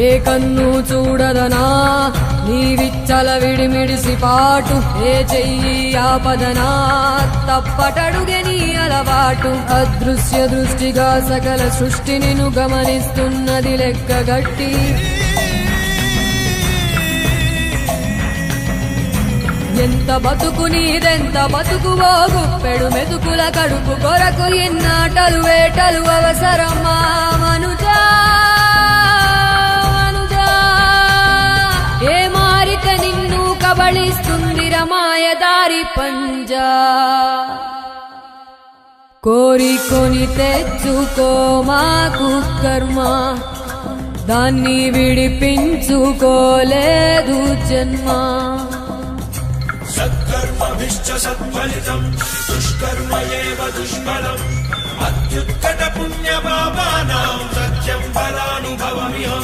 ఏ కన్ను చూడదనా నీ విచ్చల విడిమిడిసి పాటు, ఏ చెయ్యి ఆపదనా తప్పటడుగే నీ అలవాటు. అదృశ్య దృష్టిగా సకల సృష్టిని ను గమనిస్తున్నది లెక్కగట్టి, ఎంత బతుకు నీదెంత బతుకువో గుప్పెడు మెతుకుల కడుపు కొరకు ఎన్నాటలు వేటలు అవసరమా మనుజా మనుజా. ఏ మారిక నిన్ను కబళిస్తుంది రమాయదారి పంజా. కోరికొని తెచ్చుకో మాకు కర్మ, దాన్ని విడిపించుకోలేదు జన్మ. సత్కర్మభిశ్చ సత్ఫలితం దుష్కర్మ ఏవ దుష్ఫలం. అత్యుత్కట పుణ్య పాపానాం సత్యం ఫలానుభవమిహ.